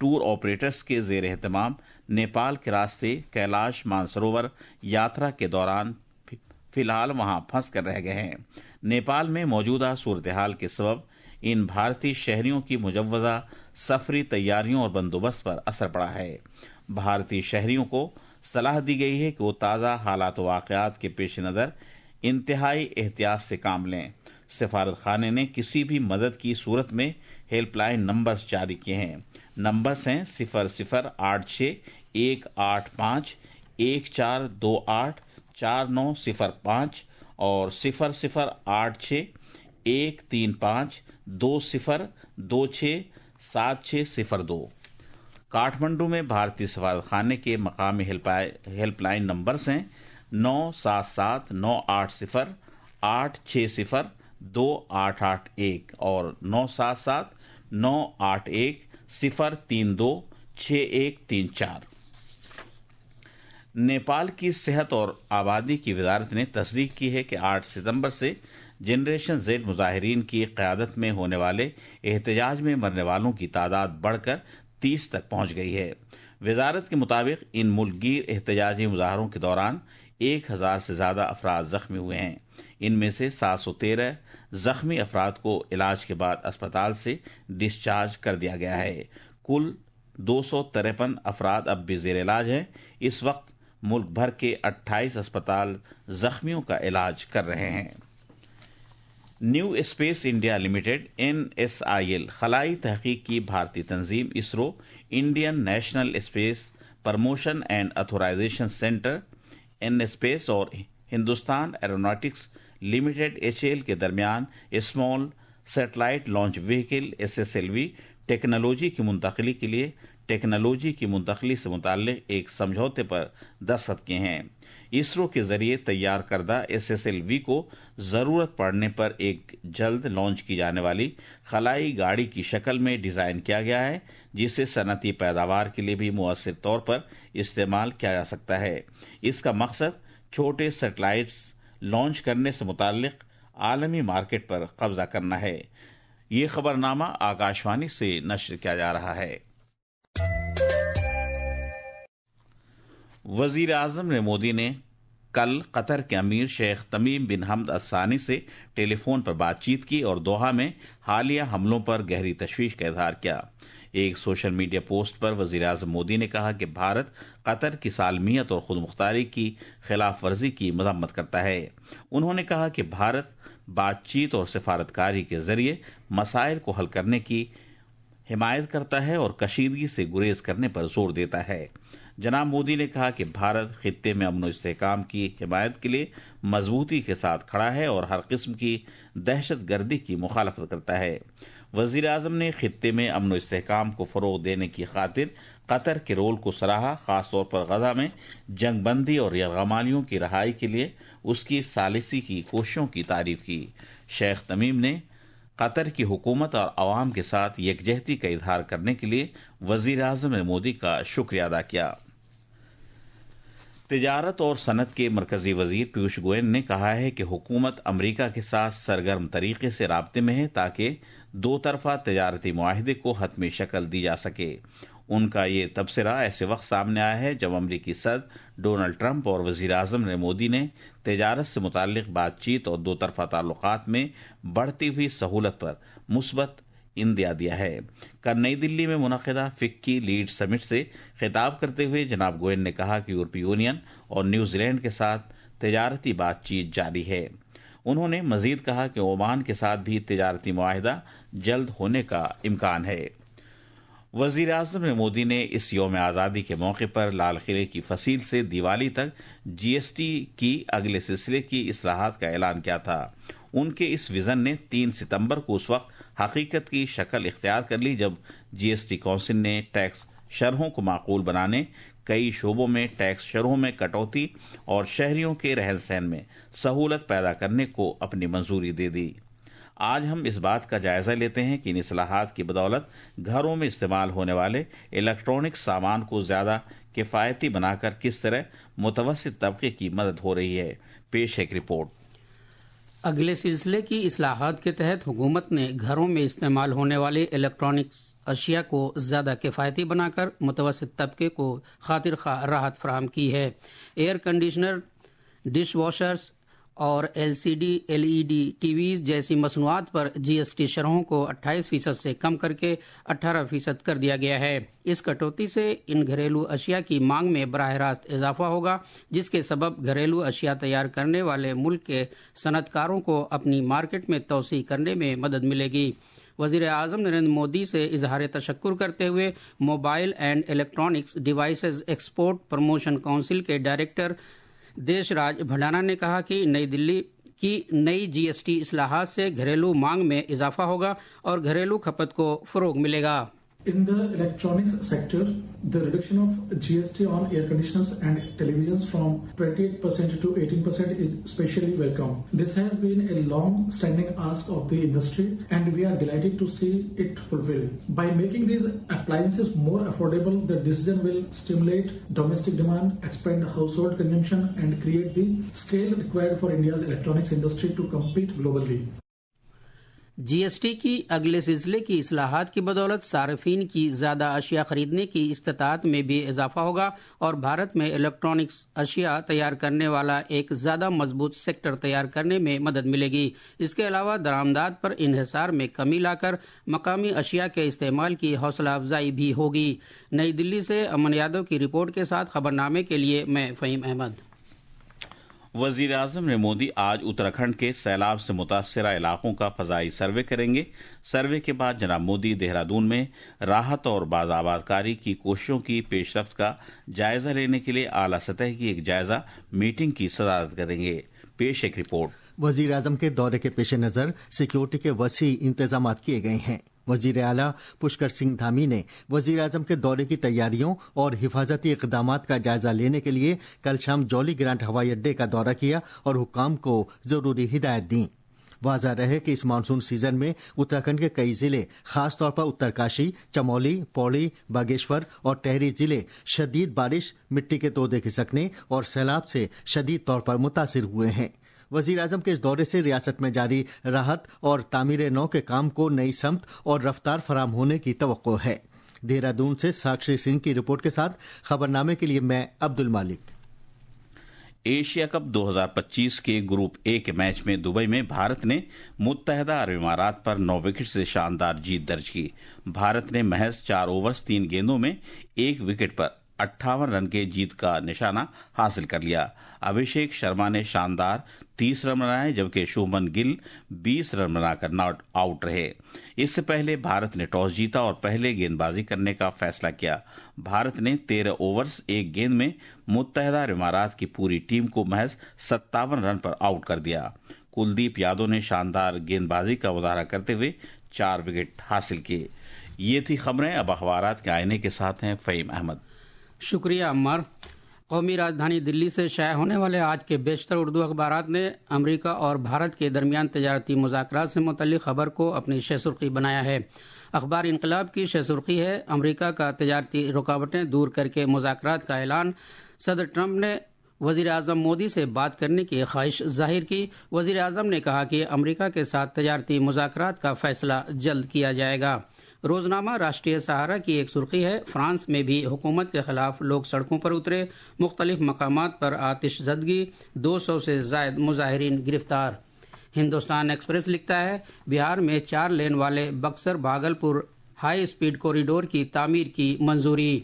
Tour operators کے زیر اہتمام نیپال کے راستے کیلاش مانسروور یاترا کے دوران فی الحال وہاں پھنس کر رہ گئے ہیں۔ نیپال میں موجودہ صورتحال کے سبب ان بھارتی شہریوں کی مجوزہ سفری تیاریوں اور بندوبست پر اثر پڑا ہے۔ بھارتی شہریوں کو صلاح دی گئی ہے کہ وہ تازہ حالات و واقعات کے پیش نظر انتہائی احتیاط سے کام لیں۔ سفارت خانے نے کسی بھی مدد کی صورت میں ہیلپ لائن نمبرز جاری کیے ہیں۔ نمبرز ہیں 0086-185-1428-4905 اور 0086-135-2026-7602۔ کاٹھمنڈو میں بھارتی سفارت خانے کے مقامی ہیلپ لائن نمبرز ہیں 977-980-860-2881 اور 977-981-032-6134۔ نیپال کی صحت اور آبادی کی وزارت نے تصدیق کی ہے کہ 8 ستمبر سے جنریشن زیڈ مظاہرین کی قیادت میں ہونے والے احتجاج میں مرنے والوں کی تعداد بڑھ کر 30 تک پہنچ گئی ہے۔ وزارت کے مطابق ان ملک گیر احتجاجی مظاہروں کے دوران 1000 سے زیادہ افراد زخمی ہوئے ہیں۔ ان میں سے 713 زخمی افراد کو علاج کے بعد اسپتال سے ڈسچارج کر دیا گیا ہے۔ کل 253 افراد اب بھی زیر علاج ہیں۔ اس وقت ملک بھر کے 28 اسپتال زخمیوں کا علاج کر رہے ہیں۔ New space India limited NSIL خلائی تحقیق کی بھارتی تنظیم ISRO, Indian national space promotion and authorisation centre NSpace اور ہندوستان ایروناٹکس لمیٹڈ HAL کے درمیان small satellite launch vehicle SSLV technology کی منتقلی سے متعلق ایک سمجھوتے پر دستخط کیے ہیں۔ اسرو کے ذریعے تیار کردہ SSLV کو ضرورت پڑنے پر ایک جلد لانچ کی جانے والی خلائی گاڑی کی شکل میں ڈیزائن کیا گیا ہے، جسے صنعتی پیداوار کے لیے بھی مؤثر طور پر استعمال کیا جا سکتا ہے۔ اس کا مقصد چھوٹے سیٹلائٹس لانچ کرنے سے متعلق عالمی مارکیٹ پر قبضہ کرنا ہے۔ یہ خبرنامہ آکاشوانی سے نشر کیا جا رہا ہے۔ وزیر اعظم مودی نے کل قطر کے امیر شیخ تمیم بن حمد الثانی سے ٹیلی فون پر بات چیت کی اور دوحہ میں حالیہ حملوں پر گہری تشویش کا اظہار کیا۔ ایک سوشل میڈیا پوسٹ پر وزیر اعظم مودی نے کہا کہ بھارت قطر کی سالمیت اور خود مختاری کی خلاف ورزی کی مذمت کرتا ہے۔ انہوں نے کہا کہ بھارت بات چیت اور سفارتکاری کے ذریعے مسائل کو حل کرنے کی حمایت کرتا ہے اور کشیدگی سے گریز کرنے پر زور دیتا ہے۔ جناب مودی نے کہا کہ بھارت خطے میں امن و استحکام کی حمایت کے لیے مضبوطی کے ساتھ کھڑا ہے اور ہر قسم کی دہشت گردی کی مخالفت کرتا ہے۔ وزیر اعظم نے خطے میں امن و استحکام کو فروغ دینے کی خاطر قطر کے رول کو سراہا، خاص طور پر غزہ میں جنگ بندی اور یرغمالیوں کی رہائی کے لیے اس کی ثالثی کی کوششوں کی تعریف کی۔ شیخ تمیم نے قطر کی حکومت اور عوام کے ساتھ یکجہتی کا اظہار کرنے کے لیے وزیر اعظم مودی کا شکریہ ادا کیا۔ تجارت اور صنعت کے مرکزی وزیر پیوش گوئل نے کہا ہے کہ حکومت امریکہ کے ساتھ سرگرم طریقے سے رابطے میں ہے تاکہ دو طرفہ تجارتی معاہدے کو حتمی شکل دی جا سکے۔ ان کا یہ تبصرہ ایسے وقت سامنے آیا ہے جب امریکی صدر ڈونلڈ ٹرمپ اور وزیر اعظم مودی نے تجارت سے متعلق بات چیت اور دو طرفہ تعلقات میں بڑھتی ہوئی سہولت پر مثبت اندیا دیا ہے۔ کل نئی دلی میں منعقدہ فکی لیڈ سمٹ سے خطاب کرتے ہوئے جناب گوئل نے کہا کہ یورپی یونین اور نیوزی لینڈ کے ساتھ تجارتی بات چیت جاری ہے۔ انہوں نے مزید کہا کہ عمان کے ساتھ بھی تجارتی معاہدہ جلد ہونے کا امکان ہے۔ وزیر اعظم مودی نے اس یوم آزادی کے موقع پر لال قلعے کی فصیل سے دیوالی تک GST کی اگلے سلسلے کی اصلاحات کا اعلان کیا تھا۔ ان کے اس وژن نے 3 ستمبر کو اس وقت حقیقت کی شکل اختیار کر لی جب GST کونسل نے ٹیکس شرحوں کو معقول بنانے، کئی شعبوں میں ٹیکس شرحوں میں کٹوتی اور شہریوں کے رہن سہن میں سہولت پیدا کرنے کو اپنی منظوری دے دی۔ آج ہم اس بات کا جائزہ لیتے ہیں کہ ان اصلاحات کی بدولت گھروں میں استعمال ہونے والے الیکٹرانک سامان کو زیادہ کفایتی بنا کر کس طرح متوسط طبقے کی مدد ہو رہی ہے۔ پیش ایک رپورٹ۔ اگلے سلسلے کی اصلاحات کے تحت حکومت نے گھروں میں استعمال ہونے والے الیکٹرانک اشیاء کو زیادہ کفایتی بنا کر متوسط طبقے کو خاطر خواہ راحت فراہم کی ہے۔ ایئر کنڈیشنر، ڈش واشرز اور LED ٹی ویز جیسی مصنوعات پر GST شرحوں کو 28% سے کم کر کے 18% کر دیا گیا ہے۔ اس کٹوتی سے ان گھریلو اشیاء کی مانگ میں براہ راست اضافہ ہوگا، جس کے سبب گھریلو اشیاء تیار کرنے والے ملک کے صنعت کاروں کو اپنی مارکیٹ میں توسیع کرنے میں مدد ملے گی۔ وزیر اعظم نریندر مودی سے اظہار تشکر کرتے ہوئے mobile and electronics devices export promotion council کے ڈائریکٹر دیش راج بھنڈارا نے کہا کہ نئی دلی کی نئی GST اصلاحات سے گھریلو مانگ میں اضافہ ہوگا اور گھریلو کھپت کو فروغ ملے گا۔ In the electronics sector, the reduction of GST on air conditioners and televisions from 28% to 18% is especially welcome. This has been a long-standing ask of the industry, and we are delighted to see it fulfilled. By making these appliances more affordable, the decision will stimulate domestic demand, expand household consumption, and create the scale required for India's electronics industry to compete globally. GST کی اگلے سلسلے کی اصلاحات کی بدولت صارفین کی زیادہ اشیاء خریدنے کی استطاعت میں بھی اضافہ ہوگا اور بھارت میں الیکٹرانکس اشیاء تیار کرنے والا ایک زیادہ مضبوط سیکٹر تیار کرنے میں مدد ملے گی۔ اس کے علاوہ درآمدات پر انحصار میں کمی لا کر مقامی اشیاء کے استعمال کی حوصلہ افزائی بھی ہوگی۔ نئی دلی سے امن یادو کی رپورٹ کے ساتھ خبرنامے کے لیے میں فہیم احمد۔ وزیر اعظم نے مودی آج اتراکھنڈ کے سیلاب سے متاثرہ علاقوں کا فضائی سروے کریں گے۔ سروے کے بعد جناب مودی دہرادون میں راحت اور بازآبادکاری کی کوششوں کی پیش رفت کا جائزہ لینے کے لیے اعلیٰ سطح کی ایک جائزہ میٹنگ کی صدارت کریں گے۔ پیش ایک رپورٹ۔ وزیر اعظم کے دورے کے پیش نظر سیکیورٹی کے وسیع انتظامات کیے گئے ہیں۔ وزیر اعلیٰ پشکر سنگھ دھامی نے وزیر اعظم کے دورے کی تیاریوں اور حفاظتی اقدامات کا جائزہ لینے کے لیے کل شام جولی گرانٹ ہوائی اڈے کا دورہ کیا اور حکام کو ضروری ہدایت دیں۔ واضح رہے کہ اس مانسون سیزن میں اتراکھنڈ کے کئی ضلع خاص طور پر اترکاشی، چمولی، پوڑی، باگیشور اور ٹہری ضلع شدید بارش، مٹی کے تودے کھسکنے اور سیلاب سے شدید طور پر متاثر ہوئے ہیں۔ وزیر اعظم کے اس دورے سے ریاست میں جاری راحت اور تعمیر نو کے کام کو نئی سمت اور رفتار فراہم ہونے کی توقع ہے۔ دہرادون سے ساکشی سنگھ کی رپورٹ کے ساتھ خبرنامے کے لیے میں عبد المالک۔ ایشیا کپ 2025 کے گروپ A کے میچ میں دبئی میں بھارت نے متحدہ عرب امارات پر 9 وکٹ سے شاندار جیت درج کی۔ بھارت نے محض 4 اوورز 3 گیندوں میں 1 وکٹ پر 58 رن کے جیت کا نشانہ حاصل کر لیا۔ ابھیشیک شرما نے شاندار 30 رن بنائے جبکہ شبھمن گل 20 رن بنا کر ناٹ آؤٹ رہے۔ اس سے پہلے بھارت نے ٹاس جیتا اور پہلے گیند بازی کرنے کا فیصلہ کیا۔ بھارت نے 13 اوورز 1 گیند میں متحدہ عرب امارات کی پوری ٹیم کو محض 57 رن پر آؤٹ کر دیا۔ کلدیپ یادو نے شاندار گیند بازی کا مظاہرہ کرتے ہوئے 4 وکٹ حاصل کیے۔ یہ تھی خبریں۔ اب اخبارات کے آئینے کے ساتھ ہیں فہیم احمد۔ شکریہ عمار۔ قومی راجدھانی دلی سے شائع ہونے والے آج کے بیشتر اردو اخبارات نے امریکہ اور بھارت کے درمیان تجارتی مذاکرات سے متعلق خبر کو اپنی شہ سرخی بنایا ہے۔ اخبار انقلاب کی شہ سرخی ہے: امریکہ کا تجارتی رکاوٹیں دور کر کے مذاکرات کا اعلان۔ صدر ٹرمپ نے وزیر اعظم مودی سے بات کرنے کی خواہش ظاہر کی۔ وزیر اعظم نے کہا کہ امریکہ کے ساتھ تجارتی مذاکرات کا فیصلہ جلد کیا جائے گا۔ روزنامہ راشٹریہ سہارا کی ایک سرخی ہے: فرانس میں بھی حکومت کے خلاف لوگ سڑکوں پر اترے، مختلف مقامات پر آتش زدگی، 200 سے زائد مظاہرین گرفتار۔ ہندوستان ایکسپریس لکھتا ہے: بہار میں 4 لین والے Buxar Bhagalpur high speed corridor کی تعمیر کی منظوری۔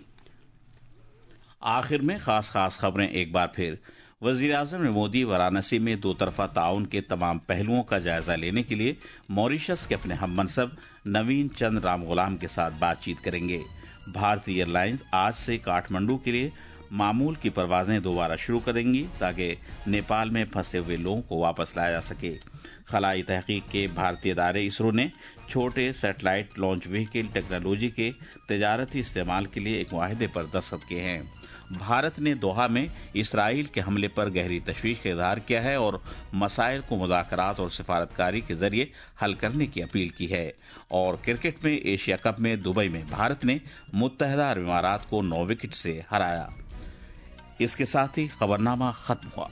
آخر میں خاص خبریں ایک بار پھر۔ وزیر اعظم نے مودی وارانسی میں 2 طرفہ تعاون کے تمام پہلوؤں کا جائزہ لینے کے لیے موریشس کے اپنے ہم منصب نوین چند رام غلام کے ساتھ بات چیت کریں گے۔ بھارتی ایئر لائنز آج سے کاٹھمنڈو کے لیے معمول کی پروازیں دوبارہ شروع کریں گی تاکہ نیپال میں پھنسے ہوئے لوگوں کو واپس لایا جا سکے۔ خلائی تحقیق کے بھارتی ادارے اسرو نے چھوٹے سیٹلائٹ لانچ وہیکل ٹیکنالوجی کے تجارتی استعمال کے لیے ایک معاہدے پر دستخط کیے ہیں۔ بھارت نے دوحہ میں اسرائیل کے حملے پر گہری تشویش کا اظہار کیا ہے اور مسائل کو مذاکرات اور سفارتکاری کے ذریعے حل کرنے کی اپیل کی ہے۔ اور کرکٹ میں ایشیا کپ میں دبئی میں بھارت نے متحدہ عرب امارات کو 9 وکٹ سے ہرایا۔ اس کے ساتھ ہی خبرنامہ ختم ہوا۔